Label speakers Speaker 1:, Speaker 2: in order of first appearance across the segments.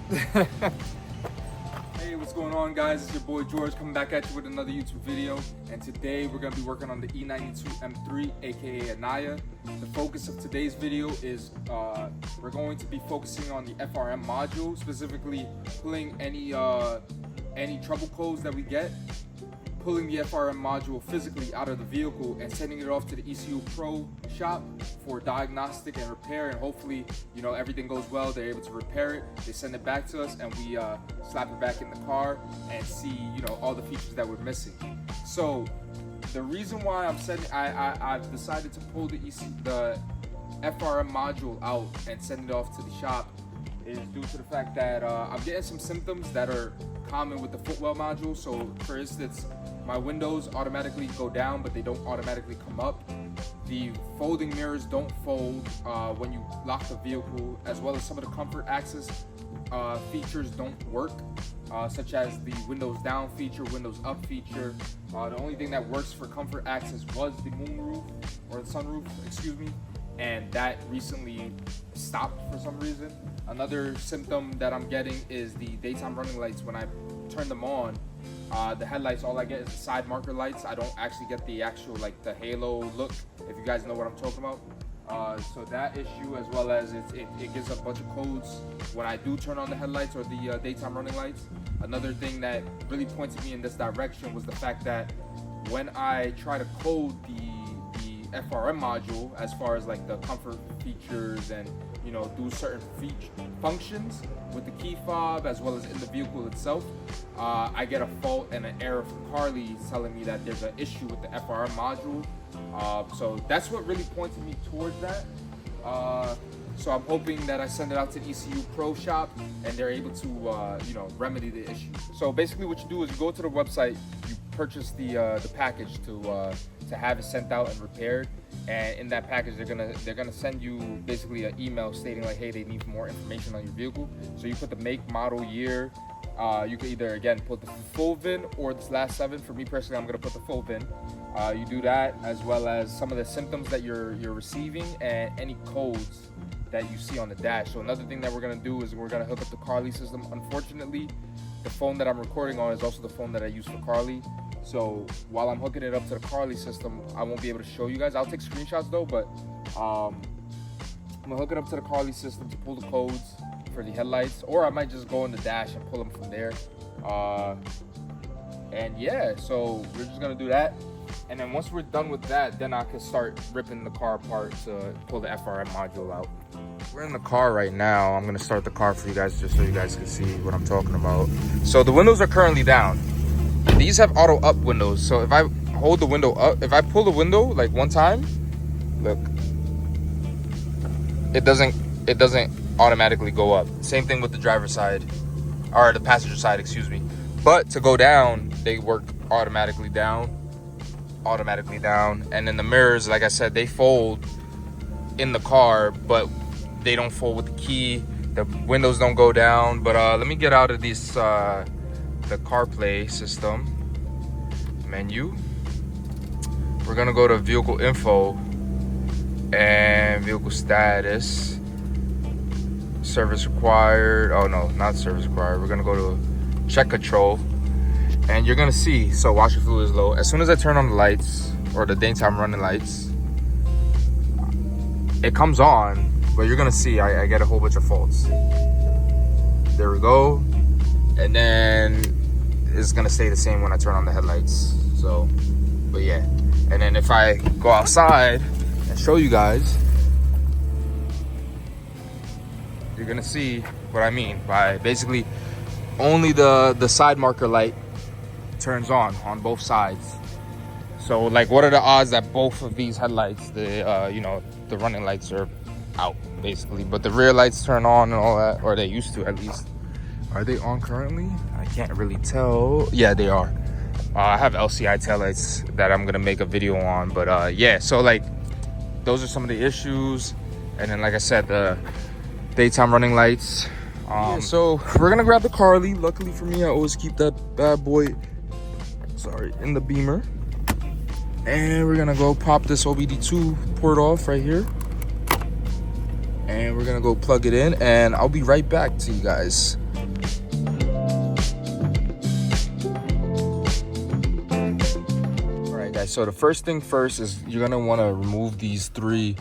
Speaker 1: Hey, what's going on, guys? It's your boy George coming back at you with another YouTube video. And today we're going to be working on the E92 M3, aka Anaya. The focus of today's video is we're going to be focusing on the FRM module, specifically pulling any trouble codes that we get, pulling the FRM module physically out of the vehicle and sending it off to the ECU Pro shop for diagnostic and repair, and hopefully, you know, everything goes well, they're able to repair it, they send it back to us, and we slap it back in the car and see, you know, all the features that we're missing. So the reason why I've decided to pull the FRM module out and send it off to the shop is due to the fact that I'm getting some symptoms that are common with the footwell module. So for instance, my windows automatically go down, but they don't automatically come up. The folding mirrors don't fold when you lock the vehicle, as well as some of the comfort access features don't work, such as the windows down feature, windows up feature. The only thing that works for comfort access was the moonroof, or the sunroof, excuse me, and that recently stopped for some reason. Another symptom that I'm getting is the daytime running lights. When I turn them on, the headlights, all I get is the side marker lights. I don't actually get the actual, like, the halo look, if you guys know what I'm talking about. So that issue, as well as it gives a bunch of codes when I do turn on the headlights or the daytime running lights. Another thing that really pointed me in this direction was the fact that when I try to code the FRM module, as far as like the comfort features and, you know, do certain functions with the key fob as well as in the vehicle itself, I get a fault and an error from Carly telling me that there's an issue with the FRM module. So that's what really pointed me towards that. So I'm hoping that I send it out to the ECU Pro shop and they're able to, you know, remedy the issue. So basically what you do is you go to the website, you purchase the package to have it sent out and repaired. And in that package, they're gonna send you basically an email stating like, hey, they need more information on your vehicle. So you put the make, model, year. You can either, again, put the full VIN or this last 7. For me personally, I'm gonna put the full VIN. You do that, as well as some of the symptoms that you're receiving and any codes that you see on the dash. So another thing that we're gonna do is we're gonna hook up the Carly system. Unfortunately, the phone that I'm recording on is also the phone that I use for Carly. So while I'm hooking it up to the Carly system, I won't be able to show you guys. I'll take screenshots though, but I'm gonna hook it up to the Carly system to pull the codes for the headlights, or I might just go in the dash and pull them from there. And yeah, so we're just gonna do that. And then once we're done with that, then I can start ripping the car apart to pull the FRM module out. We're in the car right now. I'm gonna start the car for you guys just so you guys can see what I'm talking about. So the windows are currently down. These have auto up windows. So if I hold the window up, if I pull the window like one time, look, it doesn't automatically go up. Same thing with the driver's side, or the passenger side, excuse me. But to go down, they work automatically down. And then the mirrors, like I said, they fold in the car, but they don't fold with the key. The windows don't go down. But let me get out of this the CarPlay system menu. We're gonna go to vehicle info and vehicle status, service required. Oh no, not service required. We're gonna go to check control, and you're gonna see, so washer fluid is low. As soon as I turn on the lights, or the daytime running lights, it comes on, but you're gonna see I get a whole bunch of faults. There we go. And then it's gonna stay the same when I turn on the headlights. So, but yeah. And then if I go outside and show you guys, you're gonna see what I mean by basically only the side marker light turns on both sides. So like, what are the odds that both of these headlights, the you know, the running lights are out basically, but the rear lights turn on and all that, or they used to at least. Are they on currently? I can't really tell. Yeah, they are. I have LCI taillights that I'm gonna make a video on, but yeah, so like, those are some of the issues. And then like I said, the daytime running lights. Yeah, so we're gonna grab the Carly. Luckily for me, I always keep that bad boy, in the Beamer. And we're gonna go pop this OBD2 port off right here. And we're gonna go plug it in, and I'll be right back to you guys. so the first thing first is you're gonna want to remove these 3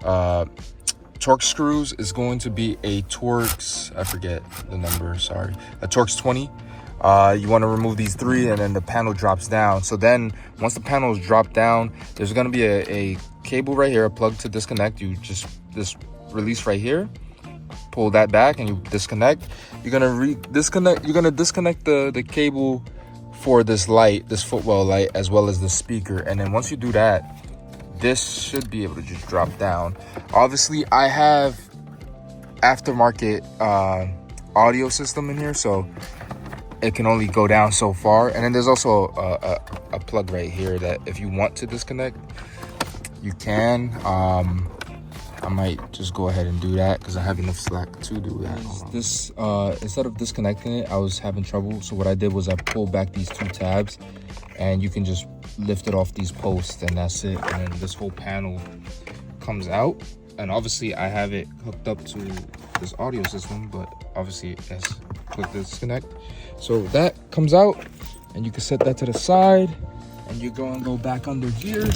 Speaker 1: Torx screws. Is going to be a Torx, I forget the number, sorry, a Torx 20. You want to remove these 3, and then the panel drops down. So then once the panel is dropped down, there's going to be a cable right here, a plug to disconnect. You just this release right here, pull that back, and you disconnect. You're gonna disconnect the cable for this light, this footwell light, as well as the speaker. And then once you do that, this should be able to just drop down. Obviously I have aftermarket audio system in here, so it can only go down so far. And then there's also a plug right here that if you want to disconnect, you can. I might just go ahead and do that because I have enough slack to do that. This instead of disconnecting it, I was having trouble. So what I did was I pulled back these 2 tabs, and you can just lift it off these posts, and that's it. And then this whole panel comes out. And obviously I have it hooked up to this audio system, but obviously it has quick disconnect. So that comes out, and you can set that to the side, and you're going to go back under here,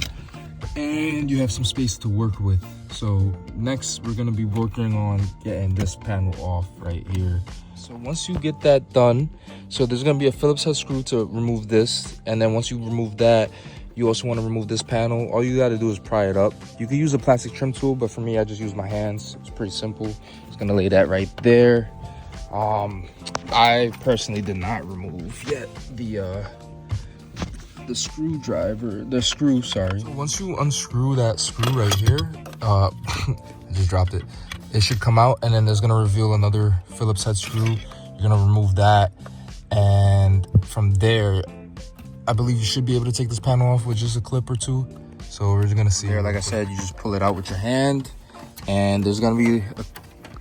Speaker 1: and you have some space to work with. So next we're going to be working on getting this panel off right here. So once you get that done, so there's going to be a Phillips head screw to remove this, and then once you remove that, you also want to remove this panel. All you got to do is pry it up. You can use a plastic trim tool, but for me, I just use my hands. It's pretty simple. Just going to lay that right there. I personally did not remove yet the screw, sorry. So once you unscrew that screw right here, I just dropped it. It should come out, and then there's gonna reveal another Phillips head screw. You're gonna remove that, and from there, I believe you should be able to take this panel off with just a clip or 2. So we're just gonna see here. Like I said, you just pull it out with your hand, and there's gonna be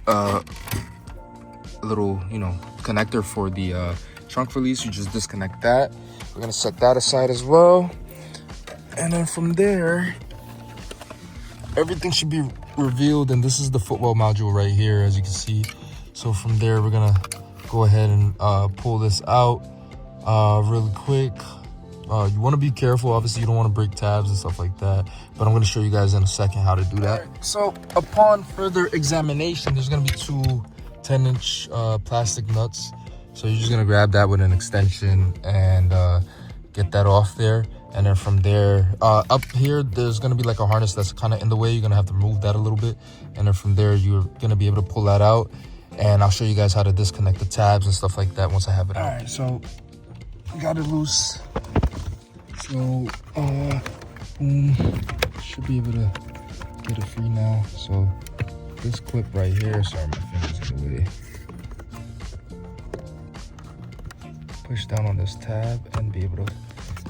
Speaker 1: a little, connector for the trunk release. You just disconnect that. We're gonna set that aside as well, and then from there, everything should be revealed. And this is the footwell module right here, as you can see. So from there, we're gonna go ahead and pull this out really quick. You want to be careful. Obviously, you don't want to break tabs and stuff like that, but I'm going to show you guys in a second how to do that. Right. So upon further examination, there's going to be 2 10-inch plastic nuts. So you're just going to grab that with an extension and get that off there. And then from there, up here, there's going to be like a harness that's kind of in the way. You're going to have to remove that a little bit. And then from there, you're going to be able to pull that out. And I'll show you guys how to disconnect the tabs and stuff like that once I have it out. All right, so got it loose. So, should be able to get it free now. So this clip right here, sorry, my finger's in the way. Push down on this tab and be able to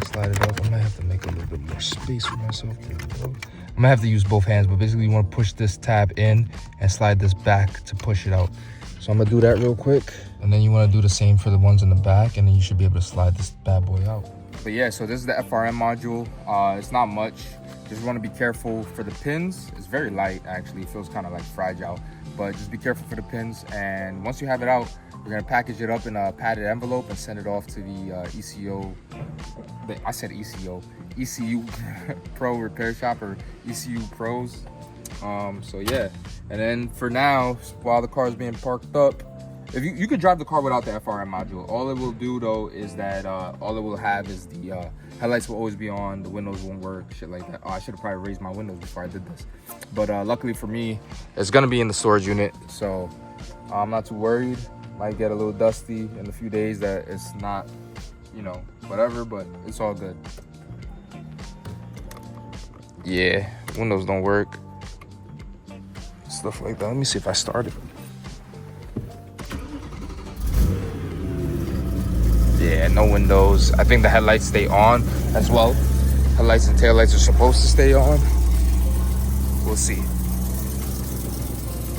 Speaker 1: slide it up. I might have to make a little bit more space for myself. There we go. I'm gonna have to use both hands, but basically you want to push this tab in and slide this back to push it out. So I'm gonna do that real quick, and then you want to do the same for the ones in the back, and then you should be able to slide this bad boy out. But yeah, so this is the FRM module. It's not much. Just want to be careful for the pins. It's very light, actually. It feels kind of like fragile, but just be careful for the pins. And once you have it out, we're gonna package it up in a padded envelope and send it off to the ECU Pro Repair Shop, or ECU Pros. So yeah, and then for now, while the car is being parked up, if you could drive the car without the FRM module. All it will do though is that all it will have is the headlights will always be on, the windows won't work, shit like that. Oh, I should have probably raised my windows before I did this, but luckily for me, it's gonna be in the storage unit, so I'm not too worried. Might get a little dusty in a few days, that it's not, whatever, but it's all good. Yeah, windows don't work, stuff like that. Let me see if I started. Yeah, no windows. I think the headlights stay on as well. Headlights and taillights are supposed to stay on. We'll see.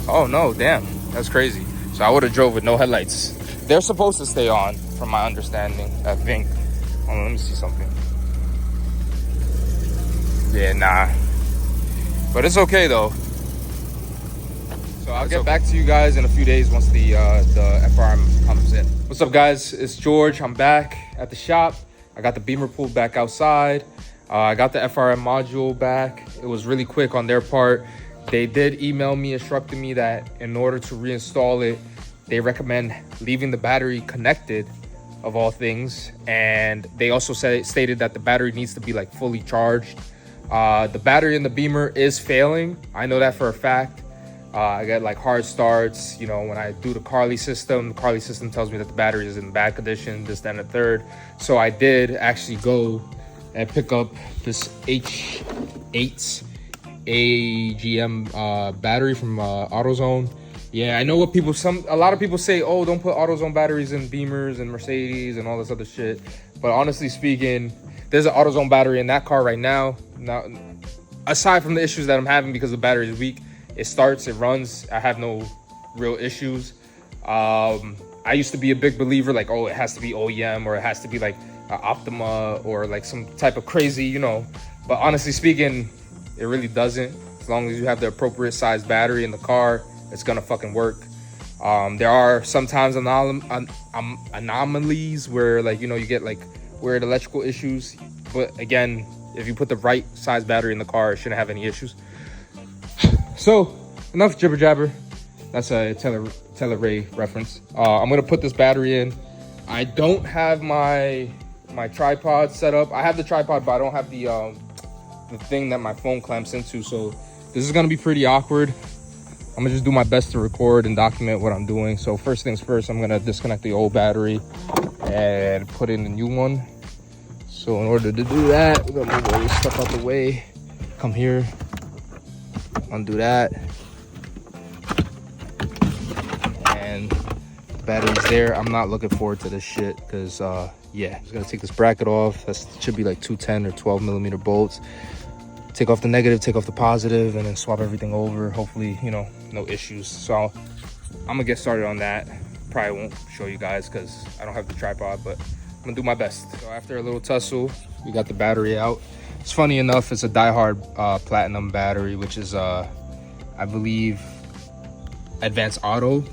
Speaker 1: Oh no, damn, that's crazy. So I would have drove with no headlights. They're supposed to stay on, from my understanding, I think. Hold on, let me see something. Yeah, nah. But it's okay though. So I'll get back to you guys in a few days once the FRM comes in. What's up guys, it's George. I'm back at the shop. I got the Beamer pulled back outside. I got the FRM module back. It was really quick on their part. They did email me instructing me that in order to reinstall it, they recommend leaving the battery connected, of all things. And they also stated that the battery needs to be like fully charged. The battery in the Beamer is failing. I know that for a fact. I get like hard starts, you know, when I do the Carly system tells me that the battery is in bad condition, this, that, and the third. So I did actually go and pick up this H8 AGM battery from AutoZone. Yeah, I know what a lot of people say, oh, don't put AutoZone batteries in Beamers and Mercedes and all this other shit. But honestly speaking, there's an AutoZone battery in that car right now. Now, aside from the issues that I'm having because the battery is weak, it starts, it runs, I have no real issues. I used to be a big believer, like, oh, it has to be OEM, or it has to be like Optima, or like some type of crazy, you know. But honestly speaking, it really doesn't. As long as you have the appropriate size battery in the car, it's gonna fucking work. There are sometimes anomalies where, like, you know, you get like weird electrical issues. But again, if you put the right size battery in the car, it shouldn't have any issues. So enough jibber jabber. That's a Teleray reference. I'm gonna put this battery in. I don't have my tripod set up. I have the tripod, but I don't have the thing that my phone clamps into. So this is gonna be pretty awkward. I'm gonna just do my best to record and document what I'm doing. So first things first, I'm gonna disconnect the old battery and put in a new one. So in order to do that, we're gonna move all this stuff out the way. Come here, undo that. And the battery's there. I'm not looking forward to this shit because yeah, just gonna take this bracket off. That should be like 210 or 12 millimeter bolts. Take off the negative, take off the positive, and then swap everything over. Hopefully, you know, no issues. So I'm gonna get started on that. Probably won't show you guys because I don't have the tripod, but I'm gonna do my best. So after a little tussle, we got the battery out. It's funny enough, it's a diehard platinum battery, which is I believe Advanced Auto.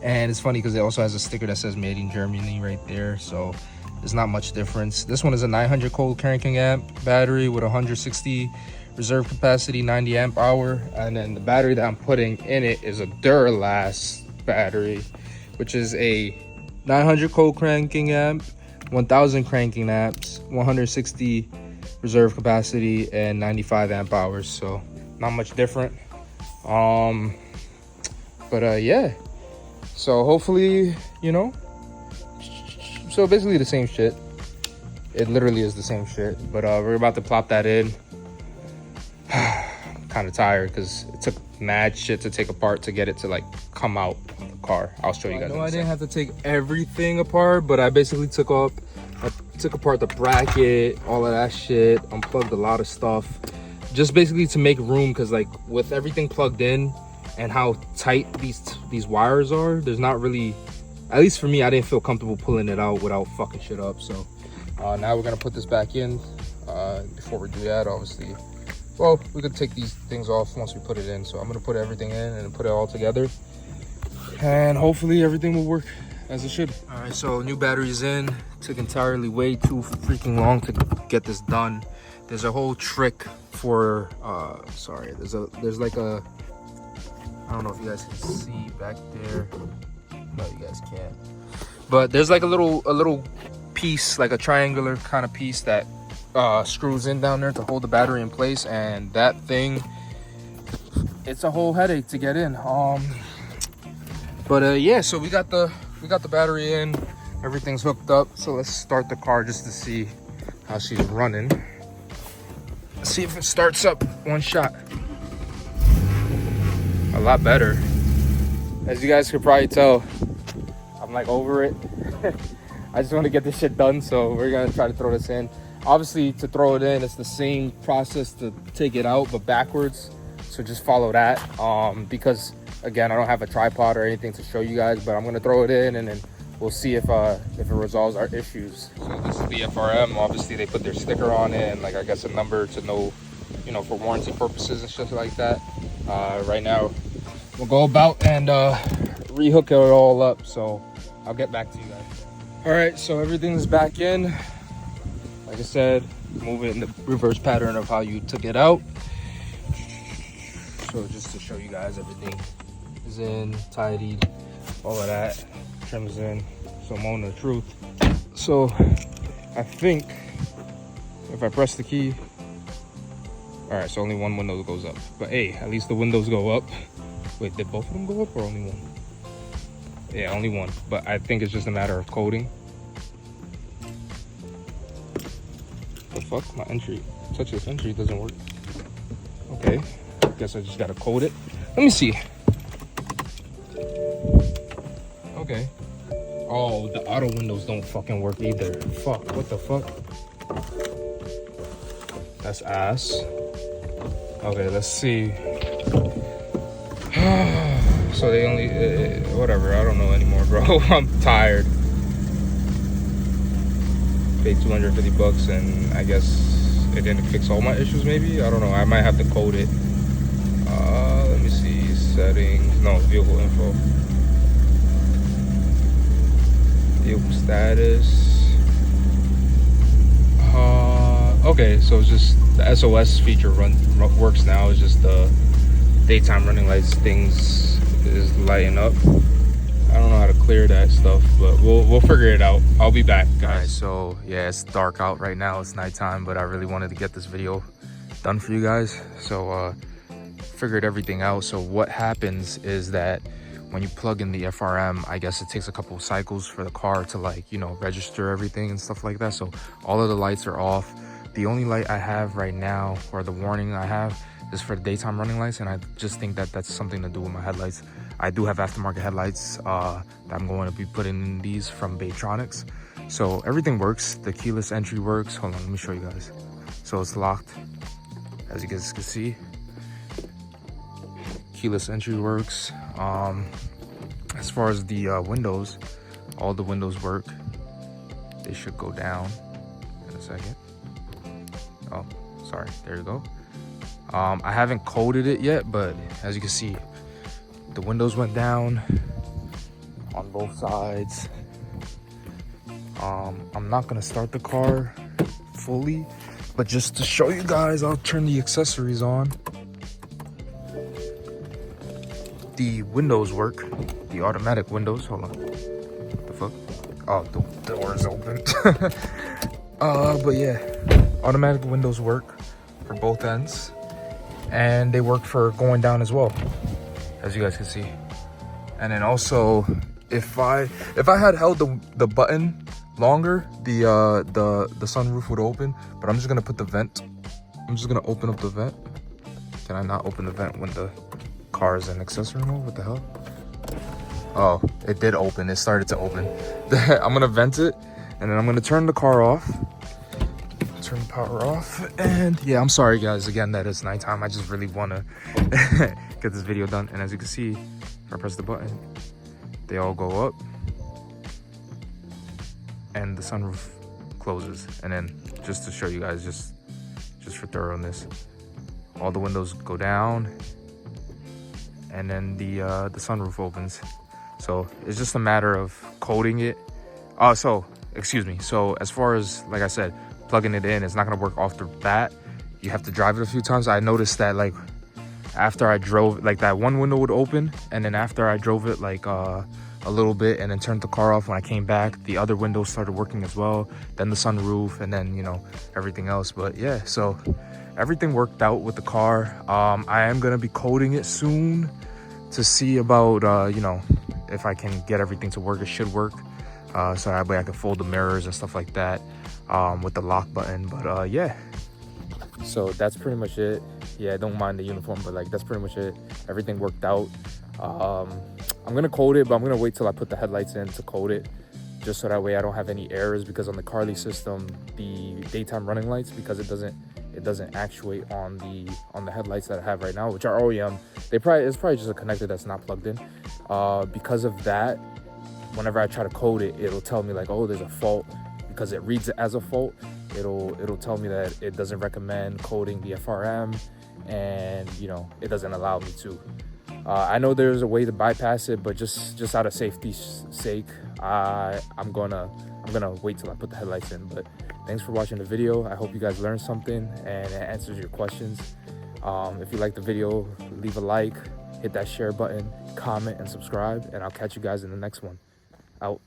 Speaker 1: And it's funny because it also has a sticker that says made in Germany right there, so there's not much difference. This one is a 900 cold cranking amp battery with 160 reserve capacity, 90 amp hour. And then the battery that I'm putting in it is a Duralast battery, which is a 900 cold cranking amp, 1000 cranking amps, 160 reserve capacity, and 95 amp hours. So not much different. But yeah, so hopefully, you know, so basically the same shit. It literally is the same shit. But we're about to plop that in. Kind of tired because it took mad shit to take apart to get it to like come out of the car. I'll show you guys. No, I didn't have to take everything apart, but I basically took apart the bracket, all of that shit, unplugged a lot of stuff, just basically to make room, because like with everything plugged in and how tight these wires are, there's not really, at least for me, I didn't feel comfortable pulling it out without fucking shit up. So now we're gonna put this back in. Before we do that, obviously, well, we could take these things off once we put it in. So I'm gonna put everything in and put it all together, and hopefully everything will work as it should. All right, so new battery's in. Took entirely way too freaking long to get this done. There's a whole trick for sorry, there's like a, I don't know if you guys can see back there. No, you guys can't. But there's like a little piece, like a triangular kind of piece that screws in down there to hold the battery in place, and that thing, it's a whole headache to get in. But yeah, so we got the battery in, everything's hooked up. So let's start the car just to see how she's running. Let's see if it starts up one shot. A lot better. As you guys could probably tell, I'm like over it. I just want to get this shit done, so we're gonna try to throw this in. Obviously, to throw it in, it's the same process to take it out, but backwards. So just follow that. Because again, I don't have a tripod or anything to show you guys, but I'm gonna throw it in, and then we'll see if it resolves our issues. So this is the FRM. Obviously, they put their sticker on it, and like I guess a number to know, you know, for warranty purposes and stuff like that. Right now, we'll go about and rehook it all up. So I'll get back to you guys. All right, so everything's back in. Like I said,
Speaker 2: move it in the reverse pattern of how you took it out. So just to show you guys, everything is in, tidied, all of that. Trims in, so I'm on the truth. So I think if I press the key, all right, so only one window goes up. But hey, at least the windows go up. Wait, did both of them go up or only one? Yeah, only one. But I think it's just a matter of coding. The fuck? My entry. Touch this entry doesn't work. Okay. Guess I just gotta code it. Let me see. Okay. Oh, the auto windows don't fucking work either. Fuck. What the fuck? That's ass. Okay, let's see. So they only whatever, I don't know anymore, bro. I'm tired. Paid 250 bucks and I guess it didn't fix all my issues. Maybe, I don't know, I might have to code it. Let me see, settings, no, vehicle info, vehicle status. Okay, so it's just the SOS feature works now. It's just the daytime running lights things is lighting up. I don't know how to clear that stuff, but we'll figure it out. I'll be back, guys. All right, so yeah, it's dark out right now. It's nighttime, but I really wanted to get this video done for you guys. So figured everything out. So what happens is that when you plug in the FRM, I guess it takes a couple of cycles for the car to, like, you know, register everything and stuff like that. So all of the lights are off. The only light I have right now, or the warning I have, is for the daytime running lights, and I just think that that's something to do with my headlights. I do have aftermarket headlights that I'm going to be putting in these from Baytronics. So everything works. The keyless entry works. Hold on, let me show you guys. So it's locked, as you guys can see. Keyless entry works. As far as the windows, all the windows work. They should go down in a second. Oh, sorry, there you go. I haven't coded it yet, but as you can see, the windows went down on both sides. I'm not gonna start the car fully, but just to show you guys, I'll turn the accessories on. The windows work, the automatic windows. Hold on, what the fuck? Oh, the door is open. But yeah, automatic windows work for both ends, and they work for going down as well, as you guys can see. And then also, if I had held the button longer, the sunroof would open. But I'm just gonna put the vent. I'm just gonna open up the vent. Can I not open the vent when the car is in accessory mode? What the hell? Oh, it did open. It started to open. I'm gonna vent it, and then I'm gonna turn the car off. Turn the power off. And yeah, I'm sorry guys again that it's nighttime. I just really want to get this video done. And as you can see, if I press the button, they all go up and the sunroof closes. And then just to show you guys, just for thoroughness, all the windows go down, and then the sunroof opens. So it's just a matter of coding it. So excuse me, so as far as, like I said, plugging it in, it's not gonna work off the bat. You have to drive it a few times. I noticed that, like, after I drove, like, that one window would open, and then after I drove it like a little bit and then turned the car off, when I came back, the other windows started working as well, then the sunroof, and then, you know, everything else. But yeah, so everything worked out with the car. I am gonna be coding it soon to see about you know, if I can get everything to work. It should work, so that way I can fold the mirrors and stuff like that with the lock button. But yeah, so that's pretty much it. Yeah, I don't mind the uniform, but like, that's pretty much it. Everything worked out. I'm gonna code it, but I'm gonna wait till I put the headlights in to code it, just so that way I don't have any errors. Because on the Carly system, the daytime running lights, because it doesn't actuate on the headlights that I have right now, which are OEM. It's probably just a connector that's not plugged in. Because of that, whenever I try to code it, it'll tell me like, oh, there's a fault. Because it reads it as a fault, it'll tell me that it doesn't recommend coding the FRM, and, you know, it doesn't allow me to. I know there's a way to bypass it, but just out of safety's sake, I'm gonna wait till I put the headlights in. But Thanks for watching the video. I hope you guys learned something and it answers your questions. If you like the video, leave a like, hit that share button, comment, and subscribe, and I'll catch you guys in the next one. Out.